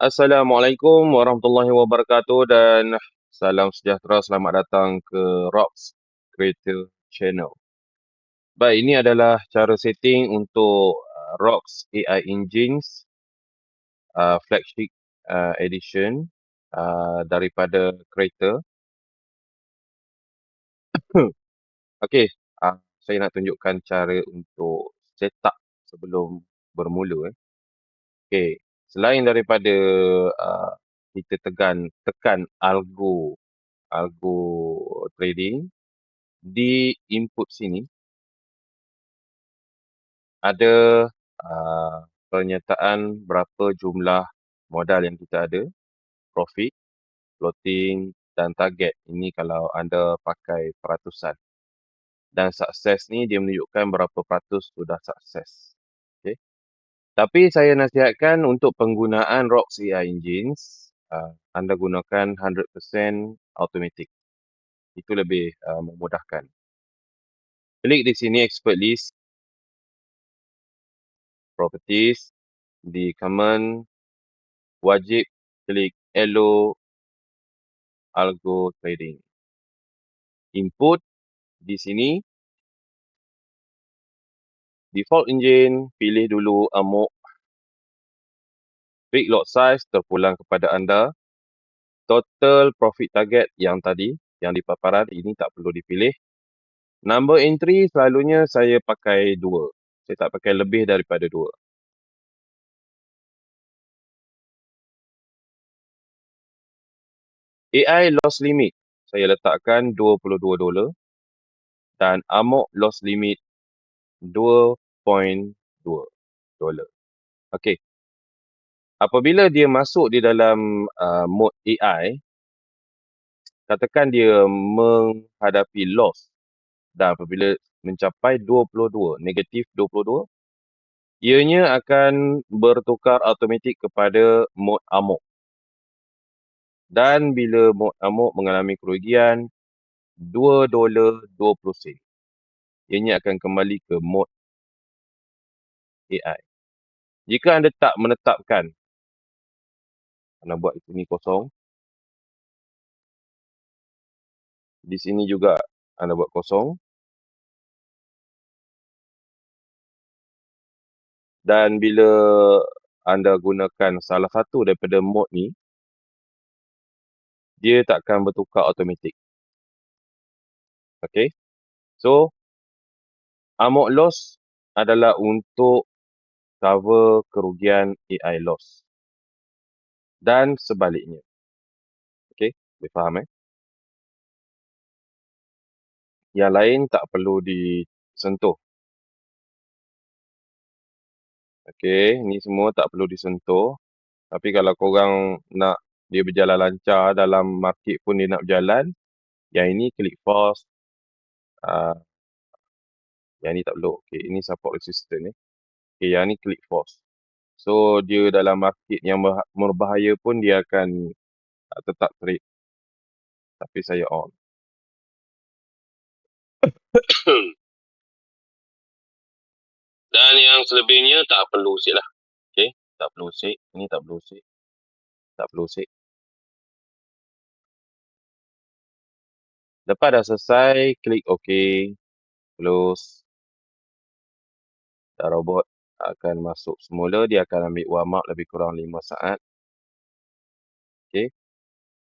Assalamualaikum warahmatullahi wabarakatuh dan salam sejahtera. Selamat datang ke Rocks Creator Channel. Baik, ini adalah cara setting untuk Rocks AI Engines Flagship Edition daripada Creator. Okey, saya nak tunjukkan cara untuk setup sebelum bermula. Okey, selain daripada kita tekan algo trading, di input sini ada pernyataan berapa jumlah modal yang kita ada, profit, floating dan target. Ini kalau anda pakai peratusan. Dan sukses ni dia menunjukkan berapa peratus sudah sukses. Okay. Tapi saya nasihatkan untuk penggunaan Rocks AI Engines, anda gunakan 100% automatic. Itu lebih memudahkan. Klik di sini expert list, properties, di command wajib klik Allo Algo Trading. Input di sini, default engine, pilih dulu AMOC. Klik lot size, terpulang kepada anda. Total profit target yang tadi, yang di paparan, ini tak perlu dipilih. Number entry selalunya saya pakai 2. Saya tak pakai lebih daripada 2. AI loss limit, saya letakkan $22. Dan AMOC loss limit $2.2. Okey. Apabila dia masuk di dalam mode AI, katakan dia menghadapi loss dan apabila mencapai 22, negatif 22, ianya akan bertukar automatik kepada mode AMOC. Dan bila mode AMOC mengalami kerugian $2.20, ianya akan kembali ke mode AI. Jika anda tak menetapkan, anda buat di sini kosong, di sini juga anda buat kosong, dan bila anda gunakan salah satu daripada mode ni, dia takkan bertukar automatik. Okay. So, AMOC loss adalah untuk cover kerugian AI loss. Dan sebaliknya. Okay, boleh faham Yang lain tak perlu disentuh. Okay, ni semua tak perlu disentuh. Tapi kalau korang nak dia berjalan lancar dalam market pun dia nak berjalan, yang ini klik pause. Yang ni tak perlu. Okay, ini support resistance. Okay, yang ni klik pause. So, dia dalam market yang berbahaya pun dia akan tetap trade. Tapi saya on. Dan yang selebihnya tak perlu usik lah. Okay, tak perlu usik. Ini tak perlu usik. Tak perlu usik. Lepas dah selesai, klik OK. Close. Dan robot akan masuk semula. Dia akan ambil warm up lebih kurang 5 saat. Okay.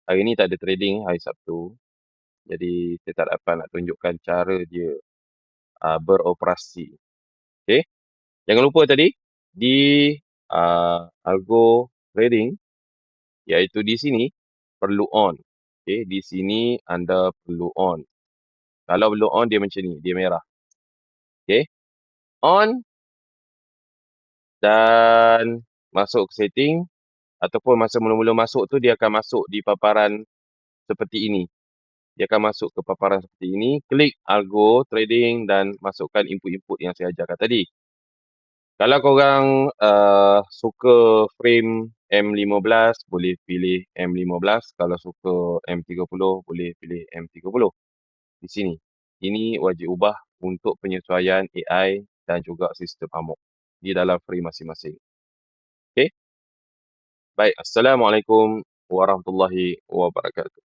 Hari ni tak ada trading, hari Sabtu. Jadi, saya tak dapat nak tunjukkan cara dia beroperasi. Okay. Jangan lupa tadi, di algo trading, iaitu di sini, perlu on. Okay. Di sini, anda perlu on. Kalau belum on, dia macam ni. Dia merah. Okay. On. Dan masuk ke setting. Ataupun masa mula-mula masuk tu, dia akan masuk di paparan seperti ini. Dia akan masuk ke paparan seperti ini. Klik algo trading dan masukkan input-input yang saya ajarkan tadi. Kalau korang suka frame M15, boleh pilih M15. Kalau suka M30, boleh pilih M30. Di sini. Ini wajib ubah untuk penyesuaian AI dan juga sistem AMOC di dalam frame masing-masing. Okay. Baik, assalamualaikum warahmatullahi wabarakatuh.